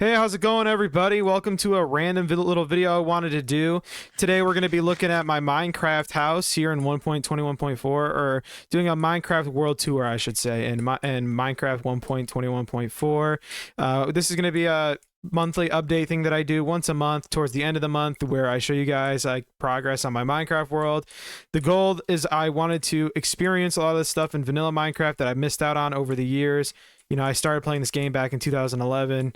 Hey, how's it going, everybody? Welcome to a random little video I wanted to do. Today, we're going to be looking at my Minecraft house here in 1.21.4, or doing a Minecraft world tour, I should say, in Minecraft 1.21.4. This is going to be a monthly update thing that I do once a month towards the end of the month, where I show you guys like progress on my Minecraft world. The goal is I wanted to experience a lot of this stuff in vanilla Minecraft that I missed out on over the years. You know, I started playing this game back in 2011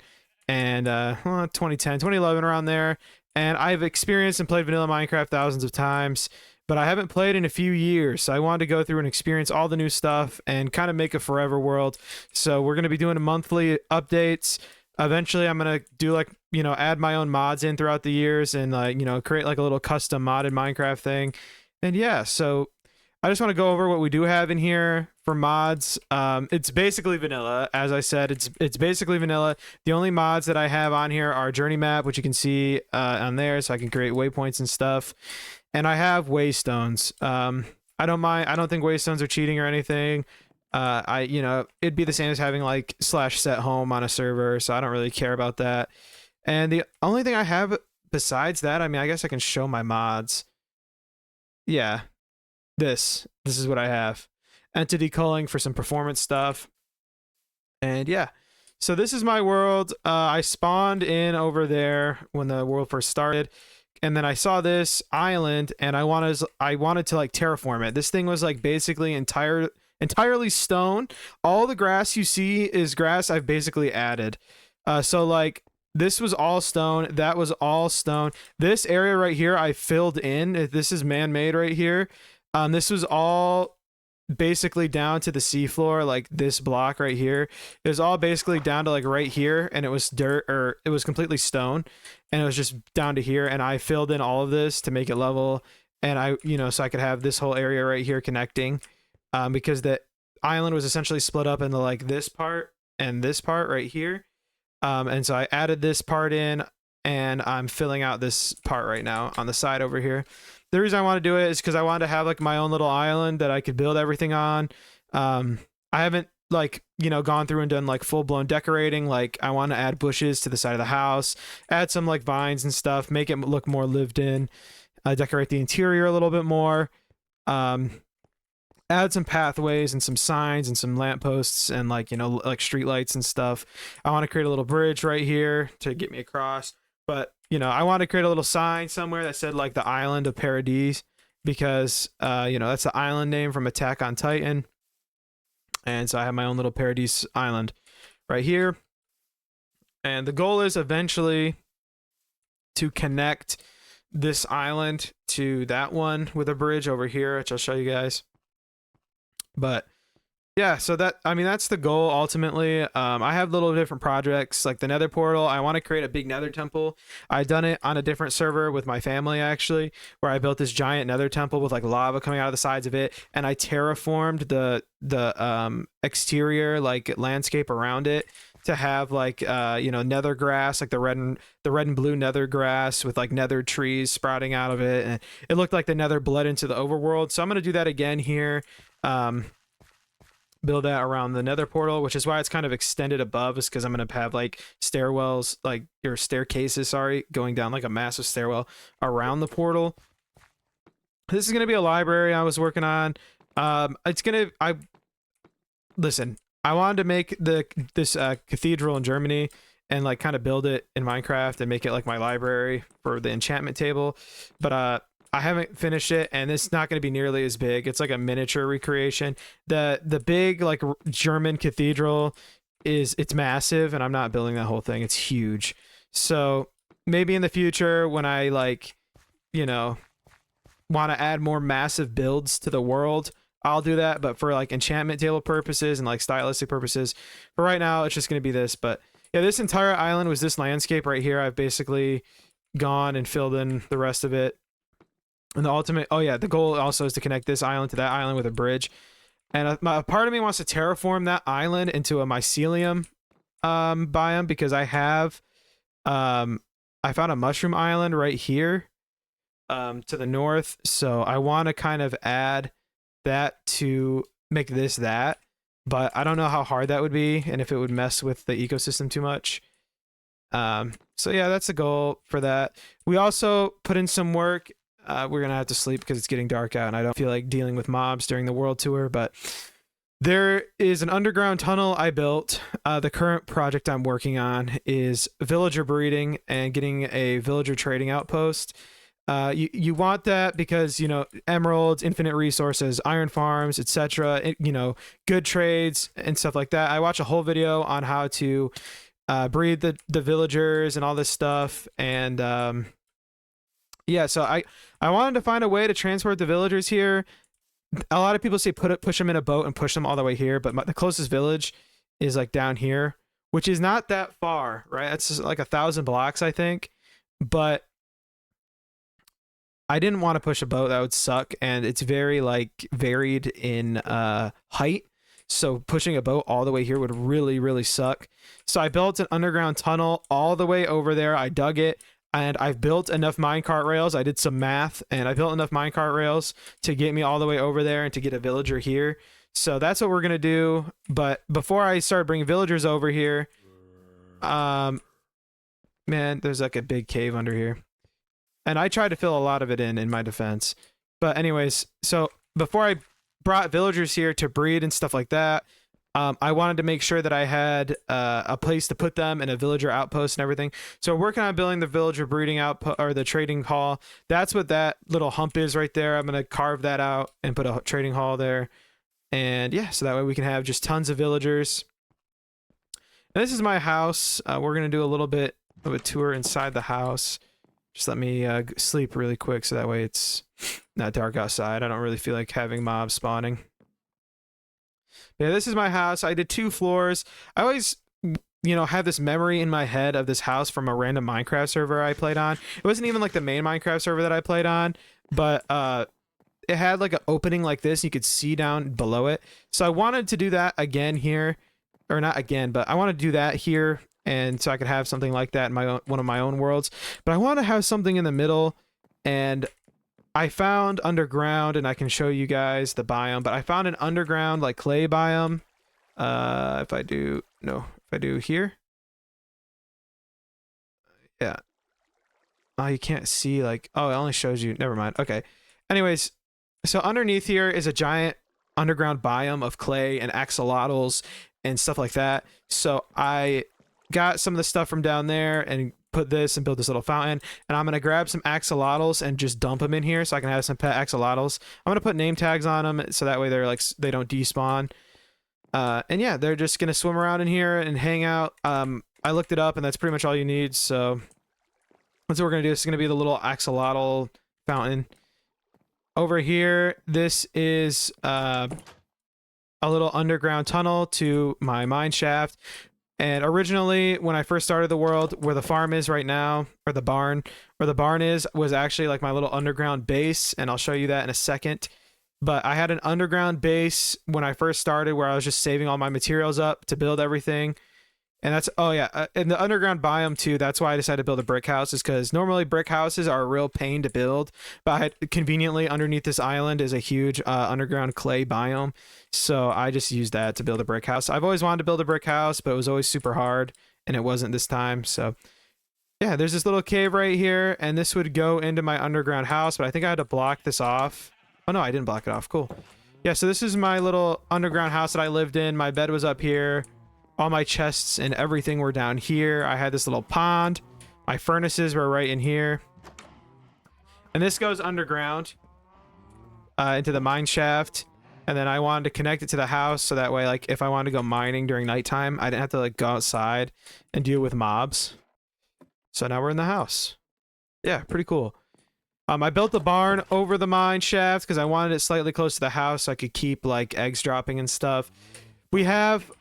and 2010, 2011, around there. And I've experienced and played vanilla Minecraft thousands of times, but I haven't played in a few years. So I wanted to go through and experience all the new stuff and kind of make a forever world. So we're going to be doing monthly updates. Eventually, I'm going to do add my own mods in throughout the years and create like a little custom modded Minecraft thing. And yeah, so I just want to go over what we do have in here for mods. It's basically vanilla. As I said, it's basically vanilla. The only mods that I have on here are Journey Map, which you can see on there, so I can create waypoints and stuff. And I have waystones. I don't mind. I don't think waystones are cheating or anything. It'd be the same as having like /set home on a server, so I don't really care about that. And the only thing I have besides that, I mean, I guess I can show my mods. Yeah. This is what I have. Entity culling for some performance stuff. And yeah, so this is my world. I spawned in over there when the world first started, and then I saw this island and I wanted to like terraform it. This thing was like basically entirely stone. All the grass you see is grass I've basically added. So like this was all stone, that was all stone. This area right here I filled in. This is man-made right here. This was all basically down to the seafloor, like this block right here. It was all basically down to like right here, and it was dirt, or it was completely stone, and it was just down to here. And I filled in all of this to make it level, and so I could have this whole area right here connecting, because the island was essentially split up into like this part and this part right here. And so I added this part in, and I'm filling out this part right now on the side over here. The reason I want to do it is because I wanted to have like my own little island that I could build everything on. I haven't gone through and done like full-blown decorating. Like I want to add bushes to the side of the house, add some like vines and stuff, make it look more lived in, decorate the interior a little bit more, add some pathways and some signs and some lampposts and like street lights and stuff. I want to create a little bridge right here to get me across. But, I want to create a little sign somewhere that said like the Island of Paradise, because, that's the island name from Attack on Titan. And so I have my own little Paradise Island right here. And the goal is eventually to connect this island to that one with a bridge over here, which I'll show you guys. But yeah, so that's the goal ultimately. I have little different projects like the Nether portal. I want to create a big Nether temple. I've done it on a different server with my family actually, where I built this giant Nether temple with like lava coming out of the sides of it, and I terraformed the exterior like landscape around it to have like nether grass, like the red and blue nether grass with like nether trees sprouting out of it, and it looked like the nether bled into the overworld. So I'm going to do that again here. Build that around the Nether portal, which is why it's kind of extended above, is because I'm going to have like stairwells, or staircases, going down like a massive stairwell around the portal. This is going to be a library I was working on. Listen, I wanted to make this cathedral in Germany and like kind of build it in Minecraft and make it like my library for the enchantment table, but I haven't finished it, and it's not going to be nearly as big. It's like a miniature recreation. The big like German cathedral it's massive, and I'm not building that whole thing. It's huge. So maybe in the future when I want to add more massive builds to the world, I'll do that. But for like enchantment table purposes and like stylistic purposes, for right now it's just going to be this. But yeah, this entire island was this landscape right here. I've basically gone and filled in the rest of it. And the goal also is to connect this island to that island with a bridge. And a part of me wants to terraform that island into a mycelium biome, because I found a mushroom island right here to the north. So I want to kind of add that to make this that. But I don't know how hard that would be and if it would mess with the ecosystem too much. So yeah, that's the goal for that. We also put in some work. We're gonna have to sleep because it's getting dark out and I don't feel like dealing with mobs during the world tour, but there is an underground tunnel I built. The current project I'm working on is villager breeding and getting a villager trading outpost. You want that because, you know, emeralds, infinite resources, iron farms, etc. You know, good trades and stuff like that. I watched a whole video on how to breed the villagers and all this stuff. And yeah, so I wanted to find a way to transport the villagers here. A lot of people say push them in a boat and push them all the way here, but the closest village is like down here, which is not that far, right? That's just like 1,000 blocks, I think. But I didn't want to push a boat. That would suck. And it's very like varied in height. So pushing a boat all the way here would really, really suck. So I built an underground tunnel all the way over there. I dug it and I've built enough minecart rails. I did some math and I built enough minecart rails to get me all the way over there and to get a villager here. So that's what we're going to do. But before I start bringing villagers over here, man, there's like a big cave under here. And I tried to fill a lot of it in my defense. But anyways, so before I brought villagers here to breed and stuff like that, I wanted to make sure that I had a place to put them and a villager outpost and everything. So we're working on building the villager breeding outpost or the trading hall. That's what that little hump is right there. I'm going to carve that out and put a trading hall there. And yeah, so that way we can have just tons of villagers. And this is my house. We're going to do a little bit of a tour inside the house. Just let me sleep really quick so that way it's not dark outside. I don't really feel like having mobs spawning. Yeah, this is my house. I did 2 floors. I always, you know, have this memory in my head of this house from a random Minecraft server I played on. It wasn't even like the main Minecraft server that I played on, but it had like an opening like this. You could see down below it. So I wanted to do that again here, or not again, but I want to do that here. And so I could have something like that in my own, one of my own worlds. But I want to have something in the middle. And I found underground, and I can show you guys the biome. But I found an underground like clay biome. If I do here. Yeah. Oh, you can't see like, oh, it only shows you. Never mind. Okay. Anyways, so underneath here is a giant underground biome of clay and axolotls and stuff like that. So I got some of the stuff from down there and put this and build this little fountain, and I'm gonna grab some axolotls and just dump them in here so I can have some pet axolotls. I'm gonna put name tags on them so that way they're like, they don't despawn. And yeah, they're just gonna swim around in here and hang out. I looked it up and that's pretty much all you need. So that's what we're gonna do. This is gonna be the little axolotl fountain. Over here, this is a little underground tunnel to my mine shaft. And originally, when I first started the world, where the farm is right now, or the barn, where the barn is, was actually like my little underground base, and I'll show you that in a second. But I had an underground base when I first started where I was just saving all my materials up to build everything. And that's, oh yeah, in the underground biome too, that's why I decided to build a brick house, is because normally brick houses are a real pain to build, but conveniently underneath this island is a huge underground clay biome. So I just used that to build a brick house. I've always wanted to build a brick house, but it was always super hard, and it wasn't this time. So yeah, there's this little cave right here, and this would go into my underground house, but I think I had to block this off. Oh no, I didn't block it off. Cool. Yeah, so this is my little underground house that I lived in. My bed was up here. All my chests and everything were down here. I had this little pond. My furnaces were right in here. And this goes underground into the mine shaft. And then I wanted to connect it to the house so that way, like, if I wanted to go mining during nighttime, I didn't have to, like, go outside and deal with mobs. So now we're in the house. Yeah, pretty cool. I built the barn over the mine shaft because I wanted it slightly close to the house so I could keep, like, eggs dropping and stuff. We have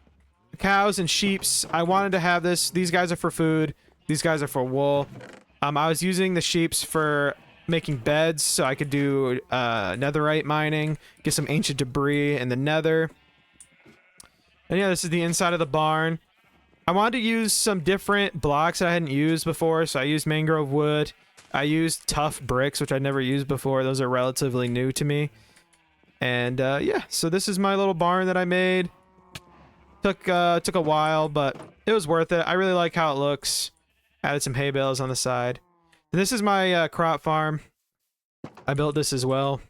cows and sheeps. I wanted to have this. These guys are for food. These guys are for wool. I was using the sheeps for making beds so I could do netherite mining, get some ancient debris in the nether. And yeah, this is the inside of the barn. I wanted to use some different blocks that I hadn't used before, so I used mangrove wood. I used tough bricks, which I'd never used before. Those are relatively new to me. And yeah, so this is my little barn that I made. Took a while, but it was worth it. I really like how it looks. Added some hay bales on the side. This is my crop farm. I built this as well.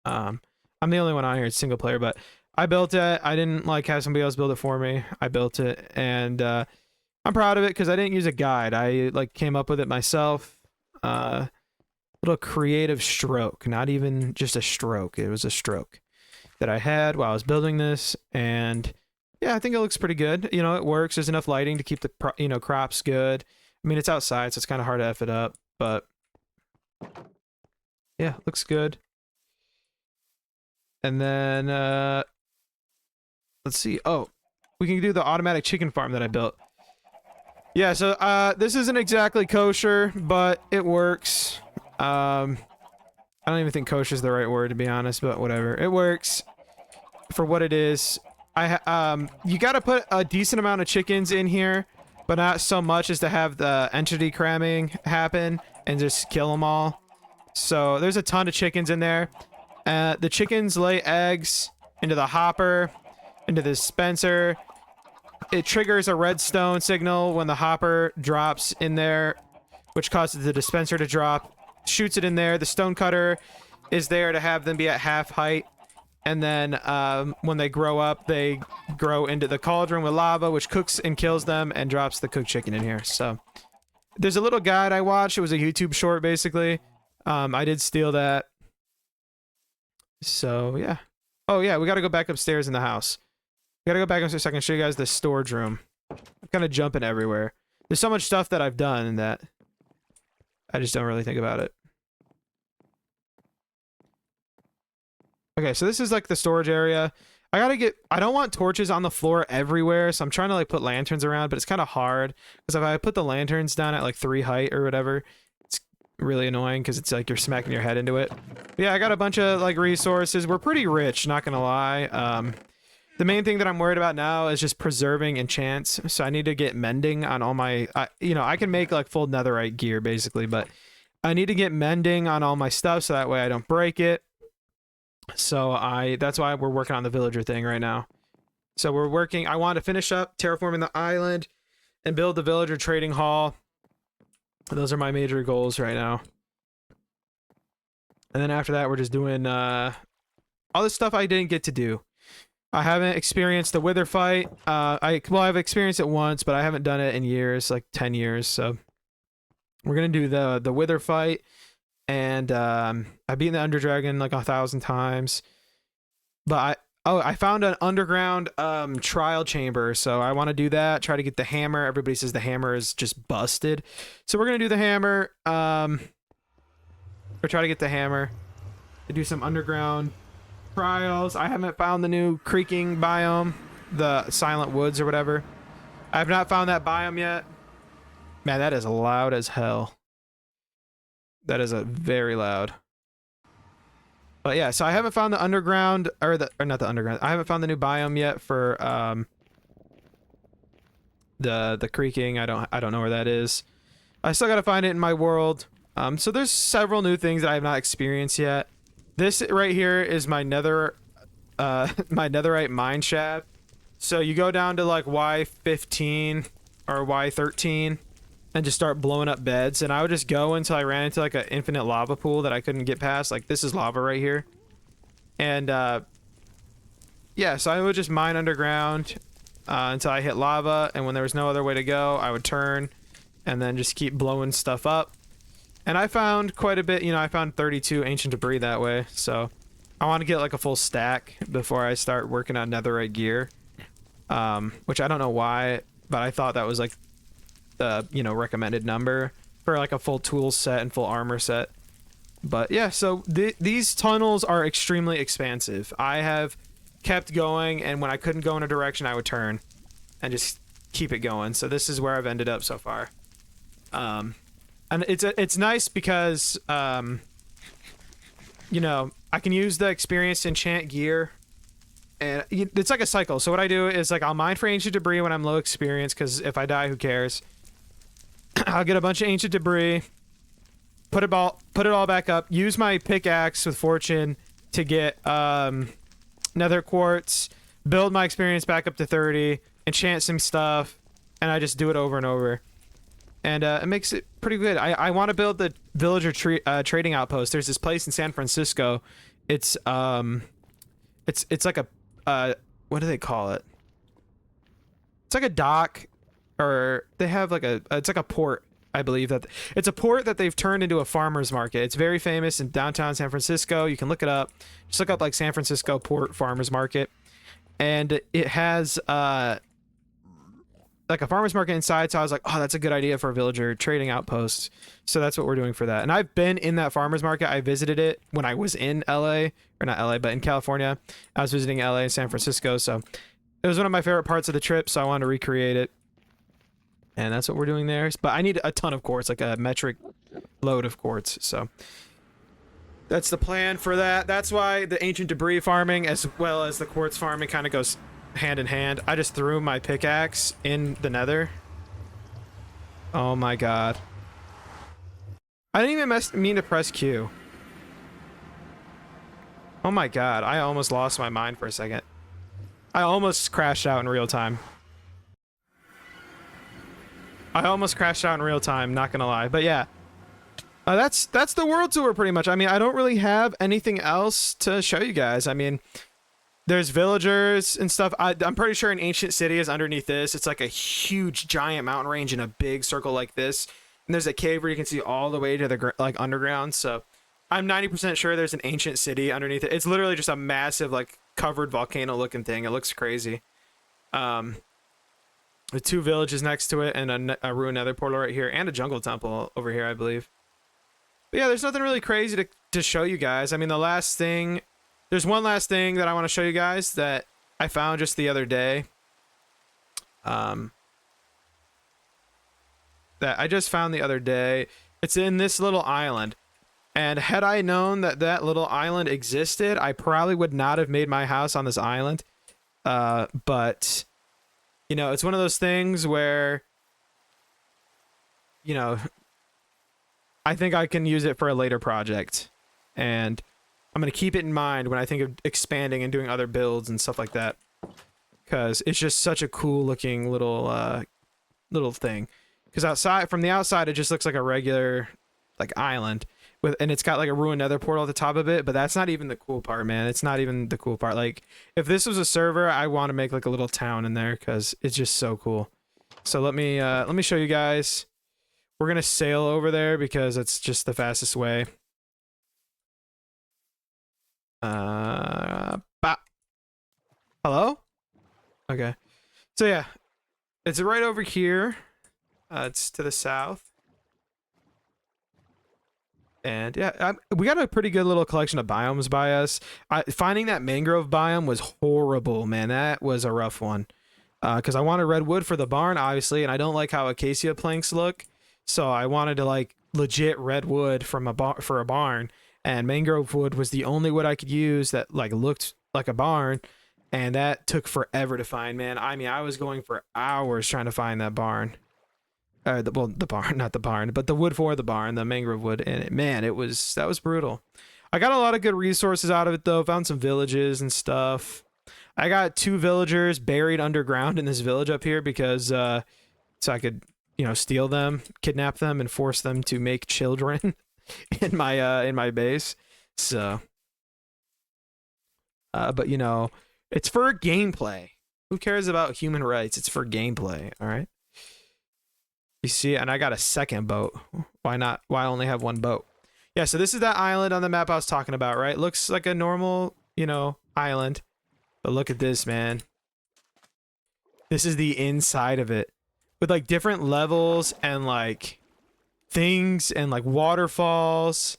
I'm the only one on here. It's single player, but I built it. I didn't like have somebody else build it for me. I built it, and I'm proud of it because I didn't use a guide. I like came up with it myself. Little creative stroke, not even just a stroke. It was a stroke that I had while I was building this, and yeah, I think it looks pretty good. You know, it works. There's enough lighting to keep the crops good. I mean, it's outside, so it's kind of hard to F it up, but yeah, looks good. And then let's see. Oh, we can do the automatic chicken farm that I built. Yeah, so this isn't exactly kosher, but it works. I don't even think kosher is the right word, to be honest, but whatever. It works for what it is. You got to put a decent amount of chickens in here, but not so much as to have the entity cramming happen and just kill them all. So there's a ton of chickens in there. The chickens lay eggs into the hopper, into the dispenser. It triggers a redstone signal when the hopper drops in there, which causes the dispenser to drop. Shoots it in there. The stone cutter is there to have them be at half height. And then when they grow up, they grow into the cauldron with lava, which cooks and kills them and drops the cooked chicken in here. So there's a little guide I watched. It was a YouTube short, basically. I did steal that. So, yeah. Oh, yeah, we got to go back upstairs in the house. We got to go back upstairs so I can show you guys the storage room. I'm kind of jumping everywhere. There's so much stuff that I've done that I just don't really think about it. Okay, so this is like the storage area. I don't want torches on the floor everywhere, so I'm trying to like put lanterns around, but it's kind of hard because if I put the lanterns down at like 3 height or whatever, it's really annoying because it's like you're smacking your head into it. But yeah, I got a bunch of like resources. We're pretty rich, not gonna lie. The main thing that I'm worried about now is just preserving enchants. So I need to get mending on all my, you know, I can make like full netherite gear basically, but I need to get mending on all my stuff so that way I don't break it. So that's why we're working on the villager thing right now. So I want to finish up terraforming the island and build the villager trading hall. Those are my major goals right now. And then after that, we're just doing all this stuff I didn't get to do. I haven't experienced the wither fight. I've experienced it once, but I haven't done it in years, like 10 years. So we're gonna do the wither fight. And I've beaten the Underdragon like 1,000 times, but I found an underground trial chamber, so I want to do that. Try to get the hammer. Everybody says the hammer is just busted, so we're gonna do the hammer. Or try to get the hammer. To do some underground trials. I haven't found the new creaking biome, the Silent Woods or whatever. I have not found that biome yet. Man, that is loud as hell. That is a very loud. But yeah, so I haven't found the underground or not the underground. I haven't found the new biome yet for the creaking. I don't know where that is. I still gotta find it in my world. So there's several new things that I have not experienced yet. This right here is my my netherite mine shaft. So you go down to like Y15 or Y13. And just start blowing up beds, and I would just go until I ran into like an infinite lava pool that I couldn't get past. Like this is lava right here, and yeah, so I would just mine underground until I hit lava, and when there was no other way to go, I would turn and then just keep blowing stuff up. And I found quite a bit, you know, I found 32 ancient debris that way, so I want to get like a full stack before I start working on netherite gear, which I don't know why, but I thought that was like the, you know, recommended number for like a full tool set and full armor set. But yeah, so these tunnels are extremely expansive. I have kept going, and when I couldn't go in a direction, I would turn and just keep it going. So this is where I've ended up so far. And it's nice because you know, I can use the experience to enchant gear, and it's like a cycle. So what I do is like I'll mine for ancient debris when I'm low experience, because if I die, who cares? I'll get a bunch of ancient debris, put it all back up, use my pickaxe with fortune to get nether quartz, build my experience back up to 30, enchant some stuff, and I just do it over and over. and it makes it pretty good. I want to build the villager trading outpost. There's this place in San Francisco. It's it's like a what do they call it? It's like a dock, or they have like it's like a port. I believe that it's a port that they've turned into a farmer's market. It's very famous in downtown San Francisco. You can look it up. Just look up like San Francisco Port Farmers Market, and it has like a farmer's market inside. So I was like, oh, that's a good idea for a villager trading outpost. So that's what we're doing for that. And I've been in that farmer's market. I visited it when I was in LA, or not LA, but in California. I was visiting LA and San Francisco. So it was one of my favorite parts of the trip. So I wanted to recreate it. And that's what we're doing there. But I need a ton of quartz, like a metric load of quartz. So that's the plan for that. That's why the ancient debris farming as well as the quartz farming kind of goes hand in hand. I just threw my pickaxe in the nether. Oh my god. I didn't even mean to press Q. Oh my god. I almost lost my mind for a second. I almost crashed out in real time. Not gonna lie. But yeah. That's the world tour pretty much. I mean, I don't really have anything else to show you guys. I mean, there's villagers and stuff. I'm pretty sure an ancient city is underneath this. It's like a huge giant mountain range in a big circle like this. And there's a cave where you can see all the way to the like underground. So I'm 90% sure there's an ancient city underneath it. It's literally just a massive like covered volcano looking thing. It looks crazy. With 2 villages next to it and a ruined nether portal right here and a jungle temple over here, I believe. But yeah, there's nothing really crazy to show you guys. I mean, there's one last thing that I want to show you guys that I found just the other day. That I just found the other day. It's in this little island. And had I known that that little island existed, I probably would not have made my house on this island. But, you know, it's one of those things where, you know, I think I can use it for a later project. And I'm going to keep it in mind when I think of expanding and doing other builds and stuff like that. Because it's just such a cool looking little thing. Because from the outside, it just looks like a regular like island. And it's got like a ruined nether portal at the top of it. But that's not even the cool part, man. It's not even the cool part. Like, if this was a server, I want to make like a little town in there because it's just so cool. So let me show you guys. We're going to sail over there because it's just the fastest way. Hello? Okay. So yeah, it's right over here. It's to the south. And yeah, we got a pretty good little collection of biomes by us. Finding that mangrove biome was horrible, man. That was a rough one. Because I wanted redwood for the barn, obviously, and I don't like how acacia planks look. So I wanted to like legit redwood from for a barn, and mangrove wood was the only wood I could use that like looked like a barn, and that took forever to find, man. I mean, I was going for hours trying to find that barn. The barn, not the barn, but the wood for the barn, the mangrove wood, and man, that was brutal. I got a lot of good resources out of it though. Found some villages and stuff. I got 2 villagers buried underground in this village up here because so I could, you know, steal them, kidnap them, and force them to make children in my base. So, but you know, it's for gameplay. Who cares about human rights? It's for gameplay. All right. You see, and I got a second boat. Why not? Why only have 1 boat? Yeah. So this is that island on the map I was talking about, right? Looks like a normal, you know, island, but look at this, man. This is the inside of it. With like different levels and like things and like waterfalls.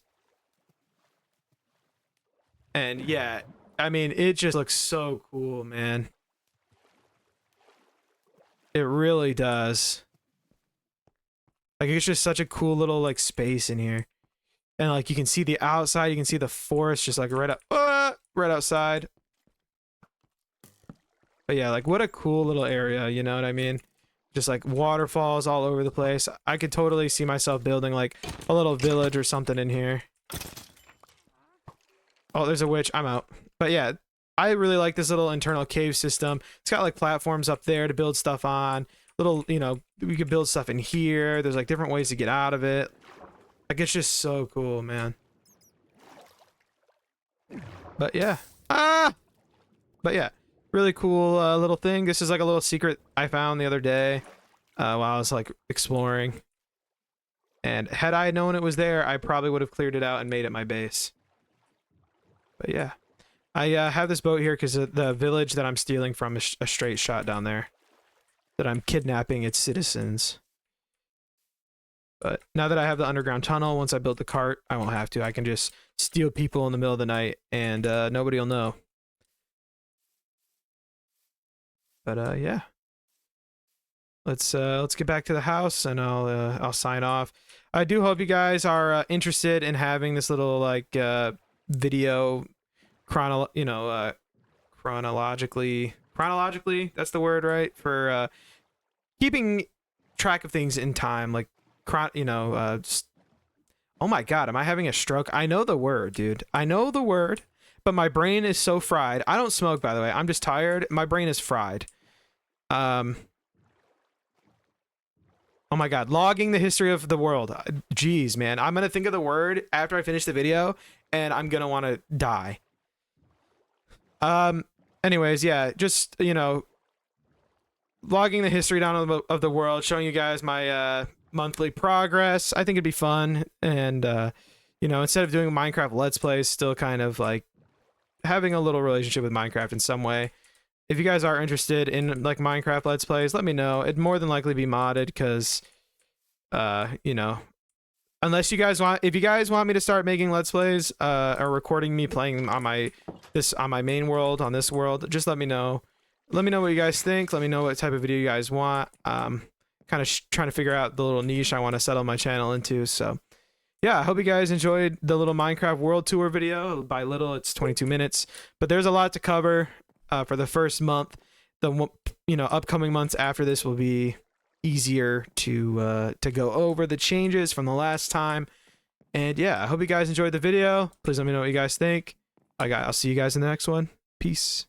And yeah, I mean, it just looks so cool, man. It really does. Like, it's just such a cool little like space in here. And like you can see the outside, you can see the forest just like right outside. But yeah, like what a cool little area, you know what I mean? Just like waterfalls all over the place. I could totally see myself building like a little village or something in here. Oh, there's a witch. I'm out. But yeah, I really like this little internal cave system. It's got like platforms up there to build stuff on. little, you know, we could build stuff in here. There's like different ways to get out of it. Like, it's just so cool, man. But yeah. But yeah, really cool little thing. This is like a little secret I found the other day while I was like exploring. And had I known it was there, I probably would have cleared it out and made it my base. But yeah, I have this boat here because the village that I'm stealing from is a straight shot down there. That I'm kidnapping its citizens. But now that I have the underground tunnel, once I build the cart, I won't have to. I can just steal people in the middle of the night and nobody will know. But yeah. Let's get back to the house and I'll sign off. I do hope you guys are interested in having this little like video chronologically, that's the word, right? For keeping track of things in time, like oh my god, am I having a stroke? I know the word, dude. I know the word, but my brain is so fried. I don't smoke, by the way. I'm just tired. My brain is fried. Oh my god, logging the history of the world. Jeez, man. I'm gonna think of the word after I finish the video, and I'm gonna want to die. Anyways, yeah, just, you know, logging the history down of the world, showing you guys my monthly progress. I think it'd be fun, and you know, instead of doing Minecraft Let's Plays, still kind of like having a little relationship with Minecraft in some way. If you guys are interested in like Minecraft Let's Plays, let me know. It'd more than likely be modded because, you know, unless you guys want, if you guys want me to start making Let's Plays, or recording me playing on my main world, on this world, just let me know. Let me know what you guys think. Let me know what type of video you guys want. Kind of trying to figure out the little niche I want to settle my channel into. So yeah, I hope you guys enjoyed the little Minecraft world tour video. By little, it's 22 minutes, but there's a lot to cover. For the first month. The upcoming months after this will be easier to go over the changes from the last time. And yeah, I hope you guys enjoyed the video. Please let me know what you guys think. I'll see you guys in the next one. Peace.